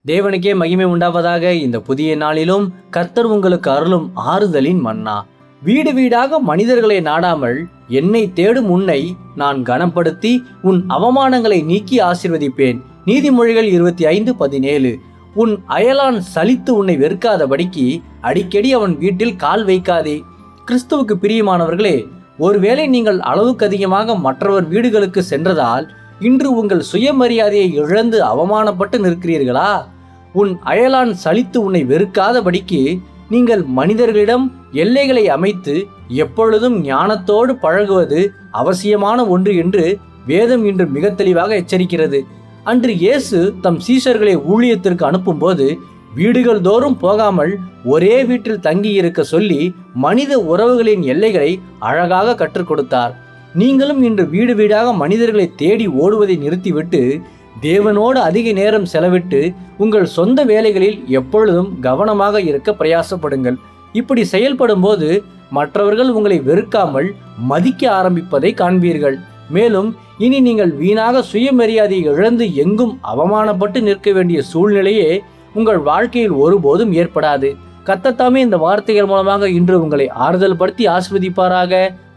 தேவனுக்கே மகிமை உண்டாவதாக. இந்த புதிய நாளிலும் கர்த்தர் உங்களுக்கு அருளும் ஆறுதலின் மன்னா. வீடு வீடாக மனிதர்களை நாடாமல் என்னை தேடும் உன்னை நான் கனப்படுத்தி உன் அவமானங்களை நீக்கி ஆசீர்வதிப்பேன். நீதிமொழிகள் 25:17. உன் அயலான் சலித்து உன்னை வெறுக்காதபடிக்கு அடிக்கடி அவன் வீட்டில் கால் வைக்காதே. கிறிஸ்துவுக்கு பிரியமானவர்களே, ஒருவேளை நீங்கள் அளவுக்கு அதிகமாக மற்றவர் வீடுகளுக்கு சென்றதால் இன்று உங்கள் சுயமரியாதையை இழந்து அவமானப்பட்டு நிற்கிறீர்களா? உன் அயலான் சலித்து உன்னை வெறுக்காதபடிக்கு நீங்கள் மனிதர்களிடம் எல்லைகளை அமைத்து எப்பொழுதும் ஞானத்தோடு பழகுவது அவசியமான ஒன்று என்று வேதம் இன்று மிக தெளிவாக எச்சரிக்கிறது. அன்று இயேசு தம் சீஷர்களை ஊழியத்திற்கு அனுப்பும்போது வீடுகள் தோறும் போகாமல் ஒரே வீட்டில் தங்கியிருக்க சொல்லி மனித உறவுகளின் எல்லைகளை அழகாக கற்றுக் கொடுத்தார். நீங்களும் இன்று வீடு வீடாக மனிதர்களை தேடி ஓடுவதை நிறுத்திவிட்டு தேவனோடு அதிக நேரம் செலவிட்டு உங்கள் சொந்த வேலைகளில் எப்பொழுதும் கவனமாக இருக்க பிரயாசப்படுங்கள். இப்படி செயல்படும் போது மற்றவர்கள் உங்களை வெறுக்காமல் மதிக்க ஆரம்பிப்பதை காண்பீர்கள். மேலும் இனி நீங்கள் வீணாக சுயமரியாதையை இழந்து எங்கும் அவமானப்பட்டு நிற்க வேண்டிய சூழ்நிலையே உங்கள் வாழ்க்கையில் ஒருபோதும் ஏற்படாது. கர்த்தர் இந்த வார்த்தைகள் மூலமாக இன்று உங்களை ஆறுதல் படுத்தி ஆசீர்வதிப்பாராக.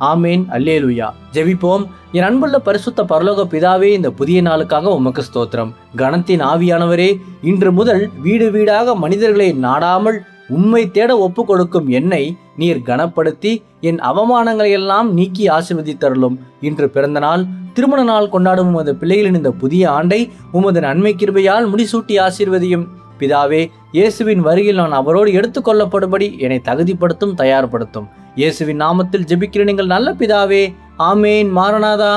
ஆமேன். அல்லேலூயா. ஜெபிப்போம். என் அன்புள்ள பரிசுத்த பரலோக பிதாவே, இந்த புதிய நாளுக்காக உமக்கு ஸ்தோத்திரம். கணத்தின் ஆவியானவரே, இன்று முதல் வீடு வீடாக மனிதர்களை நாடாமல் உம்மை தேட ஒப்பு கொடுக்கும் என்னை நீர் கனப்படுத்தி என் அவமானங்களை எல்லாம் நீக்கி ஆசீர்வதித்தருளும். இன்று பிறந்த நாள், திருமண நாள் கொண்டாடும் உமது பிள்ளைகளின் இந்த புதிய ஆண்டை உமது நன்மை கிருபையால் முடிசூட்டி ஆசீர்வதியும். பிதாவே, இயேசுவின் வருகையில் நான் அவரோடு எடுத்துக்கொள்ளப்படும்படி என்னை தகுதிப்படுத்தும், தயார்படுத்தும். இயேசுவின் நாமத்தில் ஜெபிக்கிறேன் எங்கள் நல்ல பிதாவே. ஆமேன். மாரநாதா.